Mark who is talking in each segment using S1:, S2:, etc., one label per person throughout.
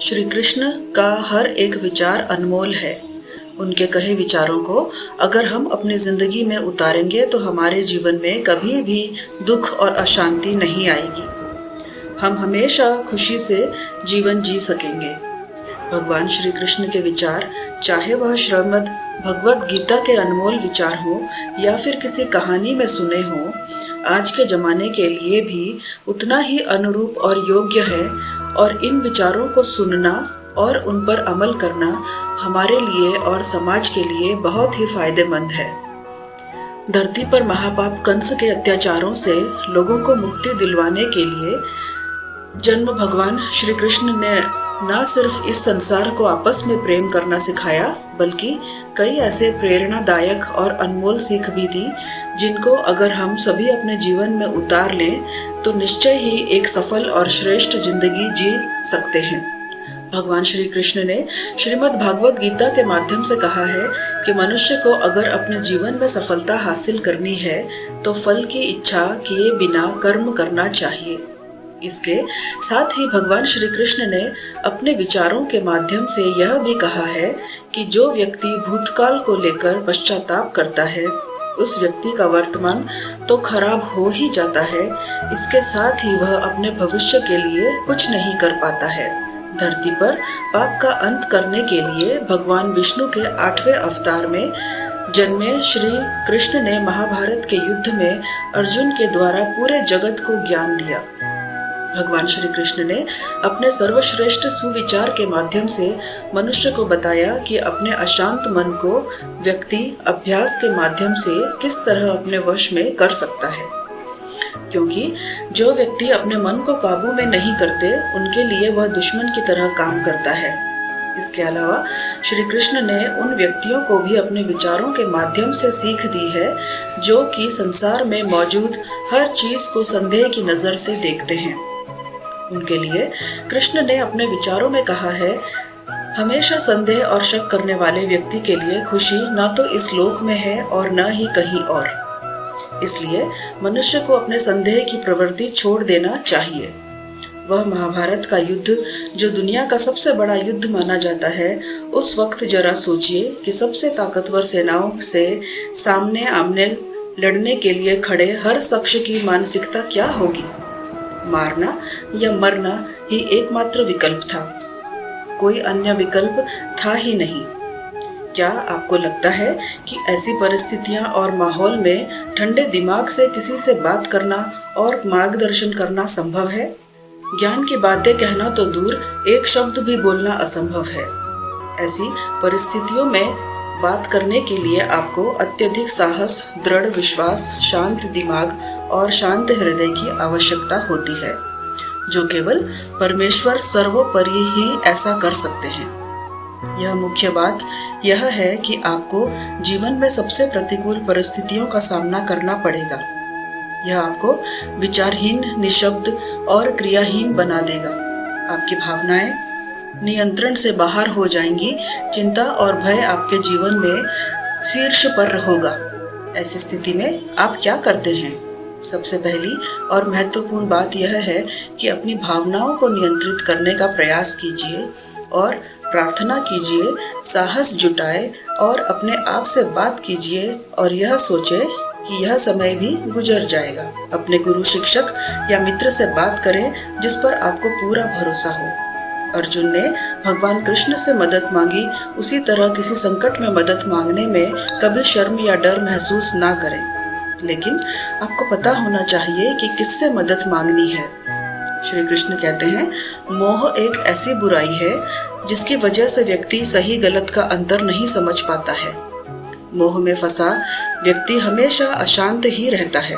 S1: श्री कृष्ण का हर एक विचार अनमोल है। उनके कहे विचारों को अगर हम अपनी जिंदगी में उतारेंगे तो हमारे जीवन में कभी भी दुख और अशांति नहीं आएगी। हम हमेशा खुशी से जीवन जी सकेंगे। भगवान श्री कृष्ण के विचार, चाहे वह श्रीमद् भगवत गीता के अनमोल विचार हो या फिर किसी कहानी में सुने हो, आज के जमाने के लिए भी उतना ही अनुरूप और योग्य है। और इन विचारों को सुनना और उन पर अमल करना हमारे लिए और समाज के लिए बहुत ही फायदेमंद है। धरती पर महापाप कंस के अत्याचारों से लोगों को मुक्ति दिलवाने के लिए जन्म भगवान श्री कृष्ण ने न सिर्फ इस संसार को आपस में प्रेम करना सिखाया, बल्कि कई ऐसे प्रेरणादायक और अनमोल सीख भी दी, जिनको अगर हम सभी अपने जीवन में उतार लें तो निश्चय ही एक सफल और श्रेष्ठ जिंदगी जी सकते हैं। भगवान श्री कृष्ण ने श्रीमद् भागवत गीता के माध्यम से कहा है कि मनुष्य को अगर अपने जीवन में सफलता हासिल करनी है तो फल की इच्छा किए बिना कर्म करना चाहिए। इसके साथ ही भगवान श्री कृष्ण ने अपने विचारों के माध्यम से यह भी कहा है कि जो व्यक्ति भूतकाल को लेकर पश्चाताप करता है, उस व्यक्ति का वर्तमान तो खराब हो ही जाता है, इसके साथ ही वह अपने भविष्य के लिए कुछ नहीं कर पाता है। धरती पर पाप का अंत करने के लिए भगवान विष्णु के 8वें अवतार में जन्मे श्री कृष्ण ने महाभारत के युद्ध में अर्जुन के द्वारा पूरे जगत को ज्ञान दिया। भगवान श्री कृष्ण ने अपने सर्वश्रेष्ठ सुविचार के माध्यम से मनुष्य को बताया कि अपने अशांत मन को व्यक्ति अभ्यास के माध्यम से किस तरह अपने वश में कर सकता है, क्योंकि जो व्यक्ति अपने मन को काबू में नहीं करते, उनके लिए वह दुश्मन की तरह काम करता है। इसके अलावा श्री कृष्ण ने उन व्यक्तियों को भी अपने विचारों के माध्यम से सीख दी है जो कि संसार में मौजूद हर चीज को संदेह की नजर से देखते हैं। उनके लिए कृष्ण ने अपने विचारों में कहा है, हमेशा संदेह और शक करने वाले व्यक्ति के लिए खुशी न तो इस लोक में है और न ही कहीं और। इसलिए मनुष्य को अपने संदेह की प्रवृत्ति छोड़ देना चाहिए। वह महाभारत का युद्ध, जो दुनिया का सबसे बड़ा युद्ध माना जाता है, उस वक्त जरा सोचिए कि सबसे ताकतवर सेनाओं से सामने आमने लड़ने के लिए खड़े हर शख्स की मानसिकता क्या होगी। मारना या मरना ही एकमात्र विकल्प था, कोई अन्य विकल्प था ही नहीं। क्या आपको लगता है कि ऐसी परिस्थितियां और माहौल में ठंडे दिमाग से किसी से बात करना और मार्गदर्शन करना संभव है? ज्ञान की बातें कहना तो दूर, एक शब्द भी बोलना असंभव है। ऐसी परिस्थितियों में बात करने के लिए आपको अत्यधिक साहस, दृढ़ विश्वास, शांत दिमाग और शांत हृदय की आवश्यकता होती है, जो केवल परमेश्वर सर्वोपरि ही ऐसा कर सकते हैं। यह मुख्य बात यह है कि आपको जीवन में सबसे प्रतिकूल परिस्थितियों का सामना करना पड़ेगा। यह आपको विचारहीन, निशब्द और क्रियाहीन बना देगा। आपकी भावनाएं नियंत्रण से बाहर हो जाएंगी। चिंता और भय आपके जीवन में शीर्ष पर होगा। ऐसी स्थिति में आप क्या करते हैं? सबसे पहली और महत्वपूर्ण बात यह है कि अपनी भावनाओं को नियंत्रित करने का प्रयास कीजिए और प्रार्थना कीजिए, साहस जुटाए और अपने आप से बात कीजिए और यह सोचे कि यह समय भी गुजर जाएगा। अपने गुरु, शिक्षक या मित्र से बात करें जिस पर आपको पूरा भरोसा हो। अर्जुन ने भगवान कृष्ण से मदद मांगी, उसी तरह किसी संकट में मदद मांगने में कभी शर्म या डर महसूस ना करें। लेकिन आपको पता होना चाहिए कि किससे मदद मांगनी है। श्री कृष्ण कहते हैं, मोह एक ऐसी बुराई है जिसकी वजह से व्यक्ति सही गलत का अंतर नहीं समझ पाता है। मोह में फंसा व्यक्ति हमेशा अशांत ही रहता है।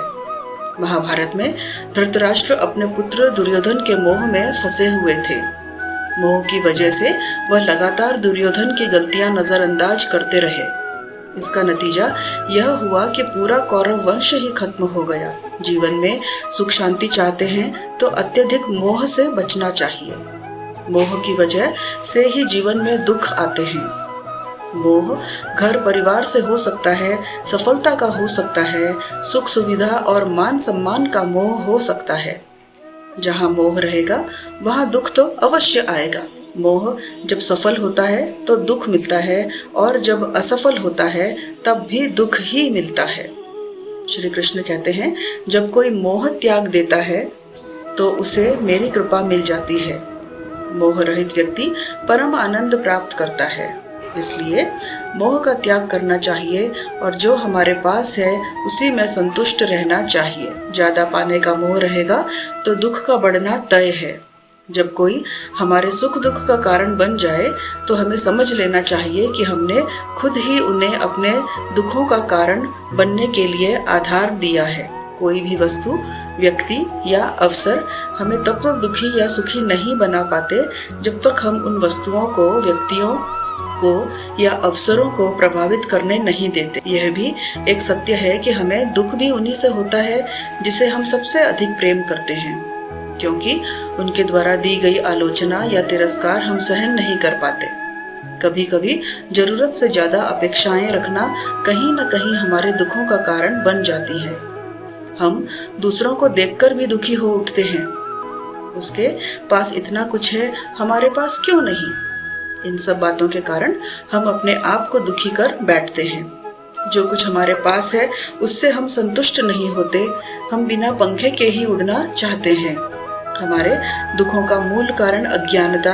S1: महाभारत में धृतराष्ट्र अपने पुत्र दुर्योधन के मोह में फंसे हुए थे। मोह की वजह से वह लगातार दुर्योधन की गलतियां नजरअंदाज करते रहे। इसका नतीजा यह हुआ कि पूरा कौरव वंश ही खत्म हो गया। जीवन में सुख शांति चाहते हैं तो अत्यधिक मोह से बचना चाहिए। मोह की वजह से ही जीवन में दुख आते हैं। मोह घर परिवार से हो सकता है, सफलता का हो सकता है, सुख सुविधा और मान सम्मान का मोह हो सकता है। जहाँ मोह रहेगा वहाँ दुख तो अवश्य आएगा। मोह जब सफल होता है तो दुख मिलता है और जब असफल होता है तब भी दुख ही मिलता है। श्री कृष्ण कहते हैं, जब कोई मोह त्याग देता है तो उसे मेरी कृपा मिल जाती है। मोह रहित व्यक्ति परम आनंद प्राप्त करता है। इसलिए मोह का त्याग करना चाहिए और जो हमारे पास है उसी में संतुष्ट रहना चाहिए। ज्यादा पाने का मोह रहेगा तो दुख का बढ़ना तय है। जब कोई हमारे सुख दुख का कारण बन जाए तो हमें समझ लेना चाहिए कि हमने खुद ही उन्हें अपने दुखों का कारण बनने के लिए आधार दिया है। कोई भी वस्तु, व्यक्ति या अवसर हमें तब तक दुखी या सुखी नहीं बना पाते जब तक हम उन वस्तुओं को, व्यक्तियों को या अवसरों को प्रभावित करने नहीं देते। यह भी एक सत्य है कि हमें दुख भी उन्हीं से होता है जिसे हम सबसे अधिक प्रेम करते हैं, क्योंकि उनके द्वारा दी गई आलोचना या तिरस्कार हम सहन नहीं कर पाते। कभी कभी जरूरत से ज्यादा अपेक्षाएं रखना कहीं न कहीं हमारे दुखों का कारण बन जाती है। हम दूसरों को देखकर भी दुखी हो उठते हैं। उसके पास इतना कुछ है, हमारे पास क्यों नहीं? इन सब बातों के कारण हम अपने आप को दुखी कर बैठते हैं। जो कुछ हमारे पास है उससे हम संतुष्ट नहीं होते। हम बिना पंखे के ही उड़ना चाहते हैं। हमारे दुखों का मूल कारण अज्ञानता,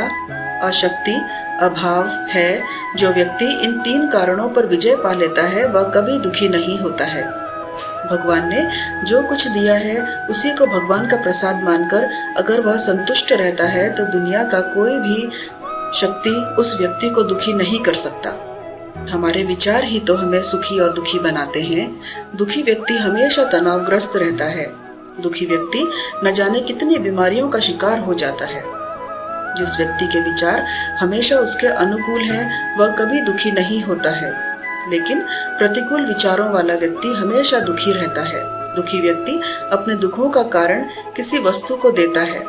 S1: अशक्ति, अभाव है। जो व्यक्ति इन 3 कारणों पर विजय पा लेता है वह कभी दुखी नहीं होता है। भगवान ने जो कुछ दिया है उसी को भगवान का प्रसाद मानकर अगर वह संतुष्ट रहता है तो दुनिया का कोई भी शक्ति उस व्यक्ति को दुखी नहीं कर सकता। हमारे विचार ही तो हमें सुखी और दुखी बनाते हैं। दुखी व्यक्ति हमेशा तनावग्रस्त रहता है। दुखी व्यक्ति न जाने कितनी बीमारियों का शिकार हो जाता है। जिस व्यक्ति के विचार हमेशा उसके अनुकूल हैं वह कभी दुखी नहीं होता है, लेकिन प्रतिकूल विचारों वाला व्यक्ति हमेशा दुखी रहता है। दुखी व्यक्ति अपने दुखों का कारण किसी वस्तु को देता है।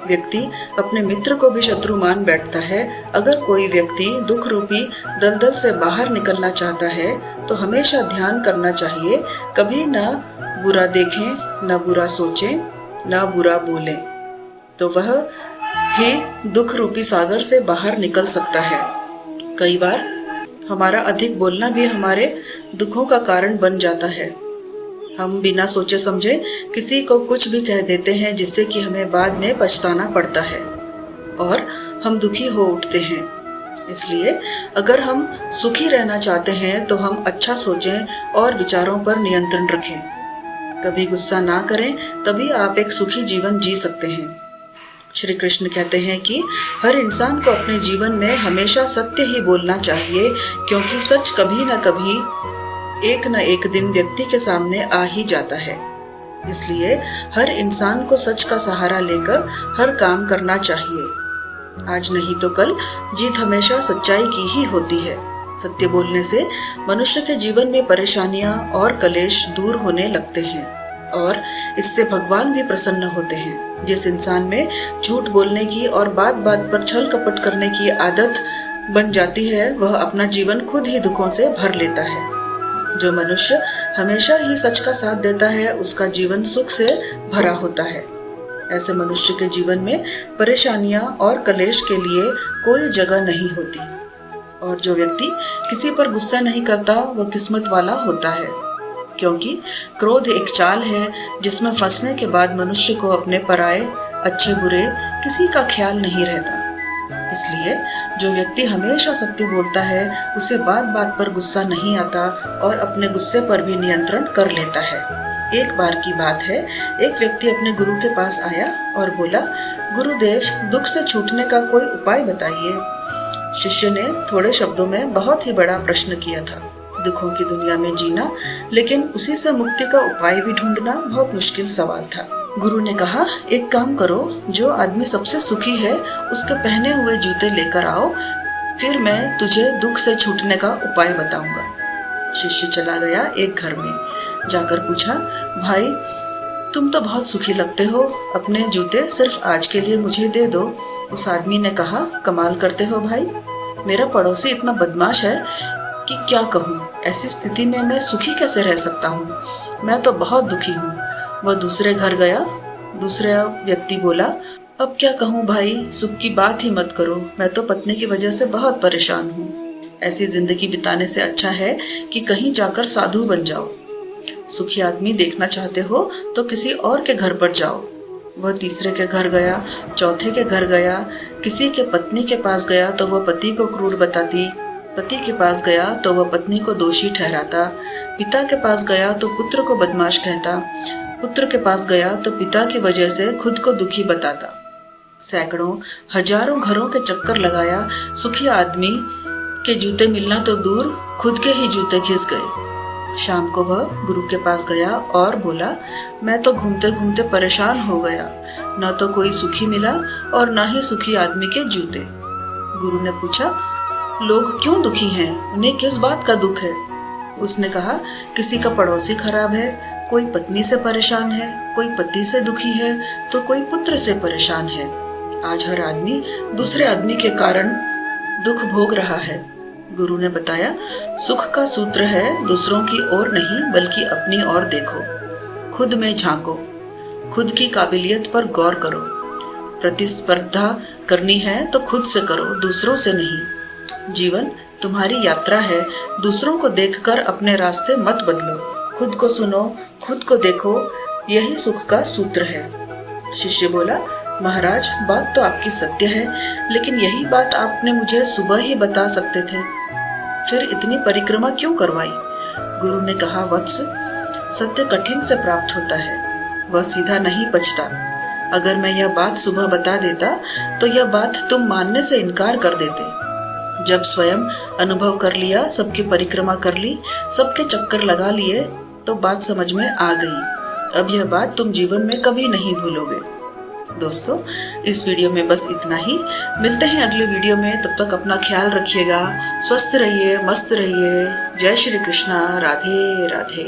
S1: व्यक्ति अपने मित्र को भी शत्रु मान बैठता है। अगर कोई व्यक्ति दुख रूपी दलदल से बाहर निकलना चाहता है तो हमेशा ध्यान करना चाहिए, कभी न बुरा देखें, न बुरा सोचें, न बुरा बोलें, तो वह ही दुख रूपी सागर से बाहर निकल सकता है। कई बार हमारा अधिक बोलना भी हमारे दुखों का कारण बन जाता है। हम बिना सोचे समझे किसी को कुछ भी कह देते हैं जिससे कि हमें बाद में पछताना पड़ता है और हम दुखी हो उठते हैं। इसलिए अगर हम सुखी रहना चाहते हैं तो हम अच्छा सोचें और विचारों पर नियंत्रण रखें। कभी गुस्सा ना करें, तभी आप एक सुखी जीवन जी सकते हैं। श्री कृष्ण कहते हैं कि हर इंसान को अपने जीवन में हमेशा सत्य ही बोलना चाहिए, क्योंकि सच कभी न कभी एक न एक दिन व्यक्ति के सामने आ ही जाता है। इसलिए हर इंसान को सच का सहारा लेकर हर काम करना चाहिए। आज नहीं तो कल जीत हमेशा सच्चाई की ही होती है। सत्य बोलने से मनुष्य के जीवन में परेशानियां और कलेश दूर होने लगते हैं और इससे भगवान भी प्रसन्न होते हैं। जिस इंसान में झूठ बोलने की और बात बात पर छल कपट करने की आदत बन जाती है वह अपना जीवन खुद ही दुखों से भर लेता है। जो मनुष्य हमेशा ही सच का साथ देता है उसका जीवन सुख से भरा होता है। ऐसे मनुष्य के जीवन में परेशानियां और कलेश के लिए कोई जगह नहीं होती। और जो व्यक्ति किसी पर गुस्सा नहीं करता वह किस्मत वाला होता है, क्योंकि क्रोध एक चाल है जिसमें फंसने के बाद मनुष्य को अपने पराये, अच्छे बुरे किसी का ख्याल नहीं रहता। इसलिए जो व्यक्ति हमेशा सत्य बोलता है उसे बात बात पर गुस्सा नहीं आता और अपने गुस्से पर भी नियंत्रण कर लेता है। एक बार की बात है, एक व्यक्ति अपने गुरु के पास आया और बोला, गुरुदेव, दुख से छूटने का कोई उपाय बताइए। शिष्य ने थोड़े शब्दों में बहुत ही बड़ा प्रश्न किया था। दुखों की दुनिया में जीना, लेकिन उसी से मुक्ति का उपाय भी ढूंढना बहुत मुश्किल सवाल था। गुरु ने कहा, एक काम करो, जो आदमी सबसे सुखी है उसके पहने हुए जूते लेकर आओ, फिर मैं तुझे दुख से छूटने का उपाय बताऊंगा। शिष्य चला गया एक घर में, जाकर पूछा, भाई तुम तो बहुत सुखी लगते हो, अपने जूते सिर्फ आज के लिए मुझे दे दो। उस आदमी ने कहा, कमाल करते हो भाई, मेरा पड़ोसी इतना बदमाश है कि क्या कहूँ। ऐसी स्थिति में मैं सुखी कैसे रह सकता हूँ, मैं तो बहुत दुखी हूँ। वह दूसरे घर गया। दूसरा व्यक्ति बोला, अब क्या कहूँ भाई, सुख की बात ही मत करो, मैं तो पत्नी की वजह से बहुत परेशान हूँ। ऐसी जिंदगी बिताने से अच्छा है कि कहीं जाकर साधु बन जाओ। सुखी आदमी देखना चाहते हो तो किसी और के घर पर जाओ। वह तीसरे के घर गया, चौथे के घर गया, किसी के पत्नी के पास गया तो वह पति को क्रूर बताती, पति के पास गया तो वह पत्नी को दोषी ठहराता, पिता के पास गया तो पुत्र को बदमाश कहता, पुत्र के पास गया तो पिता की वजह से खुद को दुखी बताता। सैकड़ों हजारों घरों के चक्कर लगाया, सुखी आदमी के जूते मिलना तो दूर, खुद के ही जूते घिस गए। शाम को वह गुरु के पास गया और बोला, मैं तो घूमते घूमते परेशान हो गया, न तो कोई सुखी मिला और न ही सुखी आदमी के जूते। गुरु ने पूछा, लोग क्यों दुखी हैं, उन्हें किस बात का दुख है? उसने कहा, किसी का पड़ोसी खराब है, कोई पत्नी से परेशान है, कोई पति से दुखी है, तो कोई पुत्र से परेशान है। आज हर आदमी दूसरे आदमी के कारण दुख भोग रहा है। गुरु ने बताया, सुख का सूत्र है दूसरों की ओर नहीं बल्कि अपनी ओर देखो, खुद में झांको, खुद की काबिलियत पर गौर करो। प्रतिस्पर्धा करनी है तो खुद से करो, दूसरों से नहीं। जीवन तुम्हारी यात्रा है, दूसरों को देखकर अपने रास्ते मत बदलो। खुद को सुनो, खुद को देखो, यही सुख का सूत्र है। शिष्य बोला, महाराज बात तो आपकी सत्य है, लेकिन यही बात आपने मुझे सुबह ही बता सकते थे, फिर इतनी परिक्रमा क्यों करवाई? गुरु ने कहा, वत्स, सत्य कठिन से प्राप्त होता है, वह सीधा नहीं पचता। अगर मैं यह बात सुबह बता देता तो यह बात तुम मानने से इनकार कर देते। जब स्वयं अनुभव कर लिया, सबकी परिक्रमा कर ली, सबके चक्कर लगा लिए, तो बात समझ में आ गई। अब यह बात तुम जीवन में कभी नहीं भूलोगे। दोस्तों, इस वीडियो में बस इतना ही। मिलते हैं अगले वीडियो में, तब तक अपना ख्याल रखिएगा, स्वस्थ रहिए, मस्त रहिए। जय श्री कृष्णा, राधे राधे।